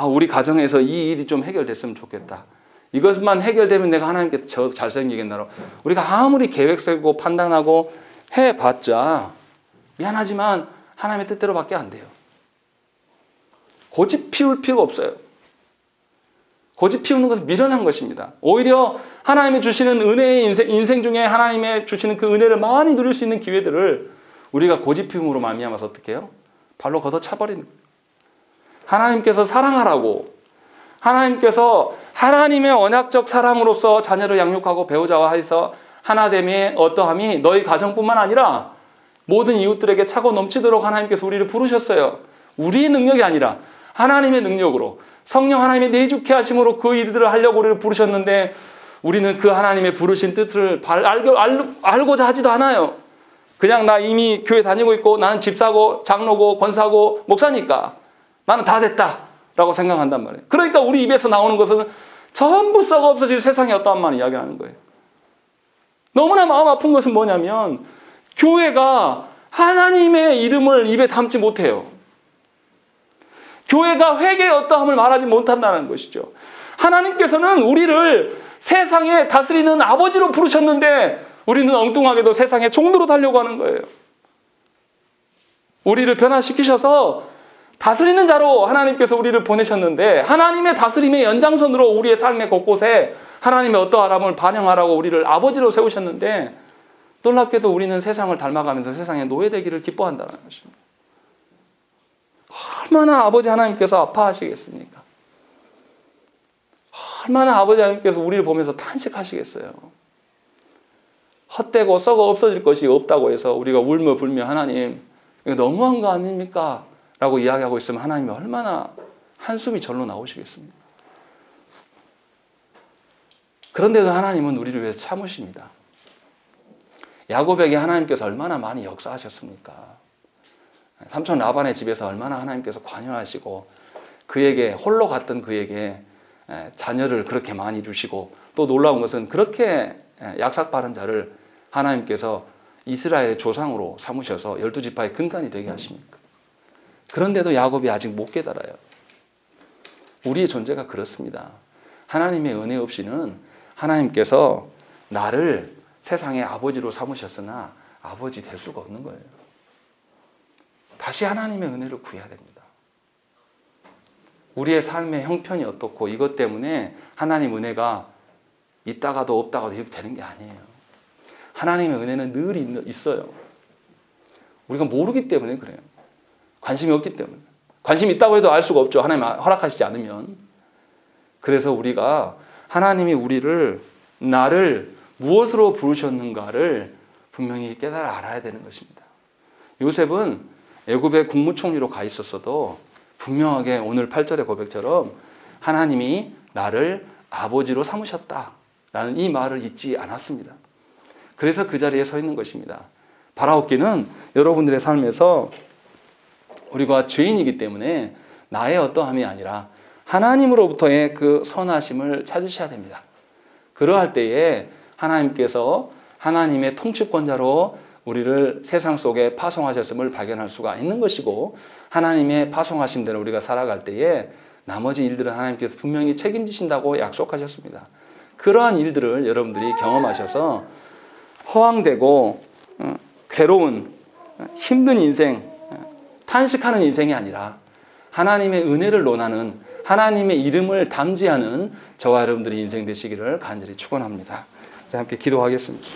우리 가정에서 이 일이 좀 해결됐으면 좋겠다. 이것만 해결되면 내가 하나님께 저 잘생기겠나로 우리가 아무리 계획 세우고 판단하고 해봤자 미안하지만 하나님의 뜻대로밖에 안 돼요. 고집 피울 필요가 없어요. 고집 피우는 것은 미련한 것입니다. 오히려 하나님이 주시는 은혜의 인생 중에 하나님의 주시는 그 은혜를 많이 누릴 수 있는 기회들을 우리가 고집 피움으로 말미암아서 어떻게 해요? 발로 걷어차버리는 거예요. 하나님께서 사랑하라고 하나님께서 하나님의 언약적 사랑으로서 자녀를 양육하고 배우자와 해서 하나됨의 어떠함이 너희 가정뿐만 아니라 모든 이웃들에게 차고 넘치도록 하나님께서 우리를 부르셨어요. 우리의 능력이 아니라 하나님의 능력으로 성령 하나님의 내주케 하심으로 그 일들을 하려고 우리를 부르셨는데 우리는 그 하나님의 부르신 뜻을 알고자 하지도 않아요. 그냥 나 이미 교회 다니고 있고 나는 집사고 장로고 권사고 목사니까 나는 다 됐다 라고 생각한단 말이에요. 그러니까 우리 입에서 나오는 것은 전부 썩어 없어질 세상의 어떠한 말을 이야기하는 거예요. 너무나 마음 아픈 것은 뭐냐면 교회가 하나님의 이름을 입에 담지 못해요. 교회가 회개의 어떠함을 말하지 못한다는 것이죠. 하나님께서는 우리를 세상에 다스리는 아버지로 부르셨는데 우리는 엉뚱하게도 세상의 종로로 달려고 하는 거예요. 우리를 변화시키셔서 다스리는 자로 하나님께서 우리를 보내셨는데 하나님의 다스림의 연장선으로 우리의 삶의 곳곳에 하나님의 어떠함을 반영하라고 우리를 아버지로 세우셨는데 놀랍게도 우리는 세상을 닮아가면서 세상의 노예되기를 기뻐한다는 것입니다. 얼마나 아버지 하나님께서 아파하시겠습니까? 얼마나 아버지 하나님께서 우리를 보면서 탄식하시겠어요. 헛되고 썩어 없어질 것이 없다고 해서 우리가 울며 불며 하나님 이거 너무한 거 아닙니까? 라고 이야기하고 있으면 하나님이 얼마나 한숨이 절로 나오시겠습니까? 그런데도 하나님은 우리를 위해서 참으십니다. 야곱에게 하나님께서 얼마나 많이 역사하셨습니까? 삼촌 라반의 집에서 얼마나 하나님께서 관여하시고 그에게 홀로 갔던 그에게 자녀를 그렇게 많이 주시고 또 놀라운 것은 그렇게 약삭빠른 자를 하나님께서 이스라엘의 조상으로 삼으셔서 12지파의 근간이 되게 하십니까? 그런데도 야곱이 아직 못 깨달아요. 우리의 존재가 그렇습니다. 하나님의 은혜 없이는 하나님께서 나를 세상의 아버지로 삼으셨으나 아버지 될 수가 없는 거예요. 다시 하나님의 은혜를 구해야 됩니다. 우리의 삶의 형편이 어떻고 이것 때문에 하나님 은혜가 있다가도 없다가도 이렇게 되는 게 아니에요. 하나님의 은혜는 늘 있어요. 우리가 모르기 때문에 그래요. 관심이 없기 때문에. 관심이 있다고 해도 알 수가 없죠. 하나님 허락하시지 않으면. 그래서 우리가 하나님이 나를 무엇으로 부르셨는가를 분명히 깨달아 알아야 되는 것입니다. 요셉은 애굽의 국무총리로 가 있었어도 분명하게 오늘 8절의 고백처럼 하나님이 나를 아버지로 삼으셨다라는 이 말을 잊지 않았습니다. 그래서 그 자리에 서 있는 것입니다. 바라옵기는 여러분들의 삶에서 우리가 죄인이기 때문에 나의 어떠함이 아니라 하나님으로부터의 그 선하심을 찾으셔야 됩니다. 그러할 때에 하나님께서 하나님의 통치권자로 우리를 세상 속에 파송하셨음을 발견할 수가 있는 것이고, 하나님의 파송하심대로 우리가 살아갈 때에 나머지 일들은 하나님께서 분명히 책임지신다고 약속하셨습니다. 그러한 일들을 여러분들이 경험하셔서 허황되고 괴로운 힘든 인생, 탄식하는 인생이 아니라 하나님의 은혜를 논하는, 하나님의 이름을 담지하는 저와 여러분들의 인생 되시기를 간절히 축원합니다. 함께 기도하겠습니다.